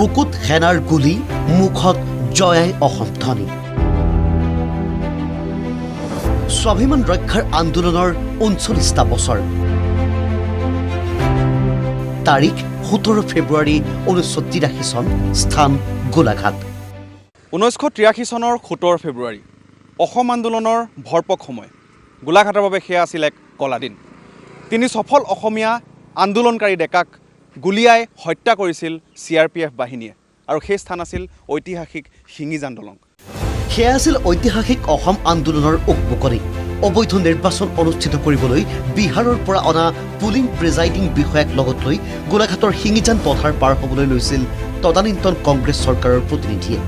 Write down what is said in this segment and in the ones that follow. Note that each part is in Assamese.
বুকুত সেনাৰ গুলী, মুখত জয়াই অসম ধ্বনি। স্বাভিমান ৰক্ষাৰ আন্দোলনৰ ৩৯টা বছৰ। তাৰিখ ১৭ ফেব্ৰুৱাৰী ১৯৮৩ চন, স্থান গোলাঘাট। ১৯৮৩ চনৰ ১৭ ফেব্ৰুৱাৰী অসম আন্দোলনৰ ভৰপক সময়। গোলাঘাটৰ বাবে সেয়া আছিল এক কলা দিন। তিনি সফল অসমীয়া আন্দোলনকাৰী ডেকাক গুলীয়াই হত্যা কৰিছিল CRPF বাহিনীয়ে, আৰু সেই স্থান আছিল ঐতিহাসিক শিঙিজান দলং। সেয়া আছিল ঐতিহাসিক অসম আন্দোলনৰ উকমুকনি। অবৈধ নিৰ্বাচন অনুষ্ঠিত কৰিবলৈ বিহাৰৰ পৰা অনা পুলিং প্ৰিজাইডিং বিষয়াক লগত লৈ গোলাঘাটৰ শিঙিজান পথাৰ পাৰ হ'বলৈ লৈছিল তদানীন্তন কংগ্ৰেছ চৰকাৰৰ প্ৰতিনিধিয়ে।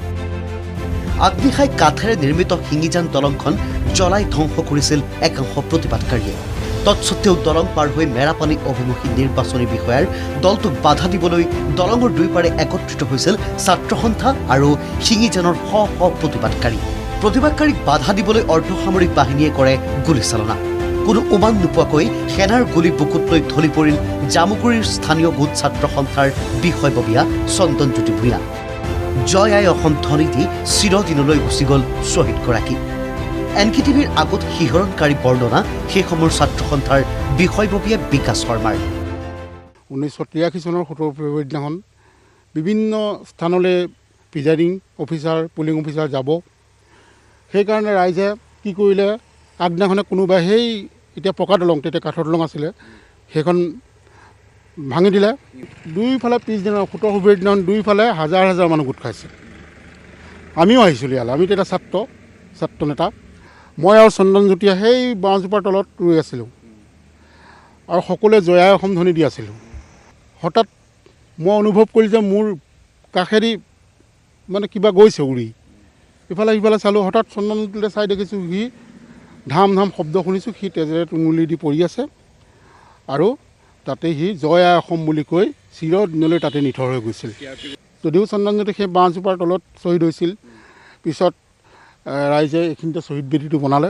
আগ্নিশাই কাঠেৰে নিৰ্মিত শিঙিজান দলংখন জ্বলাই ধ্বংস কৰিছিল একাংশ প্ৰতিবাদকাৰীয়ে। তৎসত্বেও দলং পাৰ হৈ মেৰাপানী অভিমুখী নিৰ্বাচনী বিষয়াৰ দলটোক বাধা দিবলৈ দলঙৰ দুয়োপাৰে একত্ৰিত হৈছিল ছাত্ৰ সন্থা আৰু শিঙিজানৰ শ শ প্ৰতিবাদকাৰী। প্ৰতিবাদকাৰীক বাধা দিবলৈ অৰ্ধসামৰিক বাহিনীয়ে কৰে গুলীচালনা। কোনো উমান নোপোৱাকৈ সেনাৰ গুলী বুকুত লৈ ঢলি পৰিল জামুগুৰিৰ স্থানীয় গোট ছাত্ৰ সন্থাৰ বিষয়ববীয়া চন্দনজ্যোতি ভূঞা। জয় আই অসম ধ্বনি দি চিৰদিনলৈ গুচি গ'ল শ্বহীদগৰাকী। NKTVৰ আগত শিহৰণকাৰী বৰ্ণনা সেই সময়ৰ ছাত্ৰ সন্থাৰ বিষয়ববীয়া বিকাশ শৰ্মাৰ। ১৯৮৩ চনৰ ১৭ ফেব্ৰুৱাৰী দিনাখন বিভিন্ন স্থানলৈ প্ৰিজাইডিং অফিচাৰ, পুলিং অফিচাৰ যাব। সেইকাৰণে ৰাইজে কি কৰিলে, আগদিনাখনে কোনোবাই সেই এতিয়া পকা দলং, তেতিয়া কাঠৰ দলং আছিলে, সেইখন ভাঙি দিলে। দুইফালে পিছদিনা ১৭ ফেব্ৰুৱাৰী দিনাখন দুইফালে হাজাৰ হাজাৰ মানুহ গোট খাইছে। আমিও আহিছিলোঁ ইয়ালৈ, আমি তেতিয়া ছাত্ৰ নেতা। মই আৰু চন্দনজ্যোতিয়ে সেই বাঁহজোপাৰ তলত ৰৈ আছিলোঁ আৰু সকলোৱে জয়াই অসম ধ্বনি দি আছিলোঁ। হঠাৎ মই অনুভৱ কৰিলোঁ যে মোৰ কাষেদি মানে কিবা গৈছে উৰি। ইফালে সিফালে চালোঁ, হঠাৎ চন্দনজ্যোতিলৈ চাই দেখিছোঁ সি ধাম ধাম শব্দ শুনিছোঁ, সি তেজেৰে টুঙুলি দি পৰি আছে আৰু তাতে সি জয় আই অসম বুলি কৈ চিৰদিনলৈ তাতে নিথৰ হৈ গৈছিল। যদিও চন্দনজ্যোতি সেই বাঁহজোপাৰ তলত শ্বহীদ হৈছিল, পিছত ৰাইজে এইখিনিতে শ্বহীদ বেদীটো বনালে।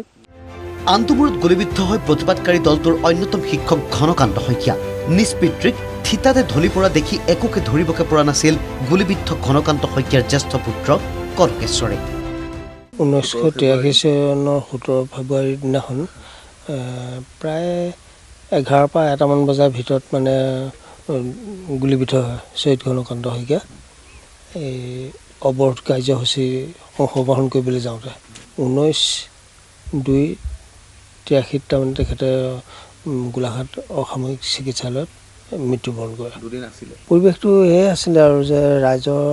আনটোমূৰত গুলীবিদ্ধ হৈ প্ৰতিবাদকাৰী দলটোৰ অন্যতম শিক্ষক ঘনকান্ত শইকীয়া। নিজ পিতৃক থিতাতে ঢলি পৰা দেখি একোকে ধৰিবকে পৰা নাছিল গুলীবিদ্ধ ঘনকান্ত শইকীয়াৰ জ্যেষ্ঠ পুত্ৰ কনকেশ্বৰে। ১৯৮৩ চনৰ ১৭ ফেব্ৰুৱাৰীৰ দিনাখন প্ৰায় ১১ পৰা ১ মান বজাৰ ভিতৰত মানে গুলীবিদ্ধ হয় শ্বহীদ ঘনকান্ত শইকীয়া। এই অৱৰোধ কাৰ্যসূচী অংশগ্ৰহণ কৰিবলৈ যাওঁতে 19/২/৮৩ তাৰমানে তেখেতে গোলাঘাট অসামৰিক চিকিৎসালয়ত মৃত্যুবৰণ কৰে। পৰিৱেশটো এয়াই আছিলে আৰু যে ৰাইজৰ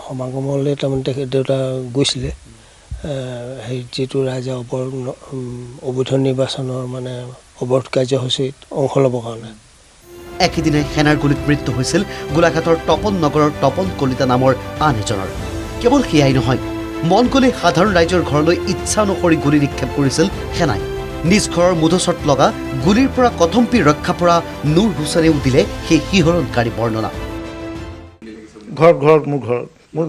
সমাগমলৈ তাৰমানে তেখেত দেউতা গৈছিলে সেই যিটো ৰাইজে অবৈধ নিৰ্বাচনৰ মানে অৱৰোধ কাৰ্যসূচীত অংশ ল'বৰ কাৰণে। একেদিনাই সেনাৰ গুলীত মৃত্যু হৈছিল গোলাঘাটৰ তপন নগৰৰ তপন কলিতা নামৰ আন এজনৰ। কেৱল সেয়াই নহয়, মন গ'লে সাধাৰণ ৰাইজৰ ঘৰলৈ ইচ্ছা অনুসৰি গুলী নিক্ষেপ কৰিছিল সেনাই। নিজ ঘৰৰ মুধচত লগা গুলীৰ পৰা কথম্পি ৰক্ষা পৰা নুৰ হুছেইনেও দিলে সেই শিহৰণকাৰী বৰ্ণনা। মোৰ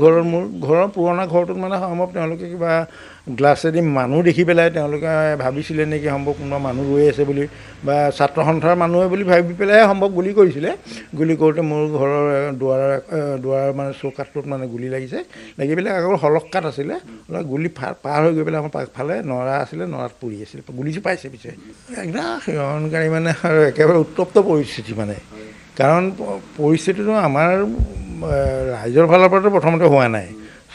ঘৰৰ পুৰণা ঘৰটোত মানে সম্ভৱ তেওঁলোকে কিবা গ্লাছেদি মানুহ দেখি পেলাই তেওঁলোকে ভাবিছিলে নেকি সম্ভৱ কোনোবা মানুহ ৰৈ আছে বুলি, বা ছাত্ৰ সন্থাৰ মানুহে বুলি ভাবি পেলাই সম্ভৱ গুলী কৰিছিলে। গুলী কৰোঁতে মোৰ ঘৰৰ দুৱাৰ মানে চৌকাটোত মানে গুলী লাগিছে। লাগি পেলাই আকৌ সলকাত আছিলে, গুলী পাৰ হৈ গৈ পেলাই আমাৰ পাছফালে নৰা আছিলে, নৰাত পৰি আছিলে। গুলীটো পাইছে পিছে। একদম শিহৰণকাৰী মানে আৰু একেবাৰে উত্তপ্ত পৰিস্থিতি মানে। কাৰণ পৰিস্থিতিটো আমাৰ ৰাইজৰ ফালৰ পৰাতো প্ৰথমতে হোৱা নাই।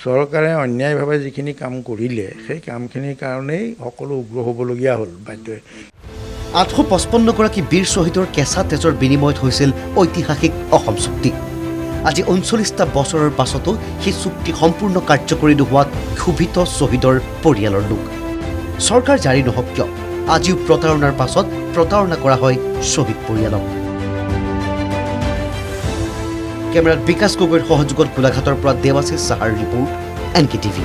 চৰকাৰে অন্যায়ভাৱে যিখিনি কাম কৰিলে সেই কামখিনিৰ কাৰণেই সকলো উগ্ৰ হ'বলগীয়া হ'ল বাধ্যই। ৮৫৫গৰাকী বীৰ শ্বহীদৰ কেঁচা তেজৰ বিনিময়ত হৈছিল ঐতিহাসিক অসম চুক্তি। আজি ৩৯টা বছৰৰ পাছতো সেই চুক্তি সম্পূৰ্ণ কাৰ্যকৰী নোহোৱাত ক্ষোভিত শ্বহীদৰ পৰিয়ালৰ লোক। চৰকাৰ জাৰি নহওক কিয়, আজিও প্ৰতাৰণাৰ পাছত প্ৰতাৰণা কৰা হয় শ্বহীদ পৰিয়ালক। কেমেৰাত বিকাশ গগৈৰ সহযোগত গোলাঘাটৰ পৰা দেৱাশিষ চাহাৰ ৰিপোৰ্ট, NKTV।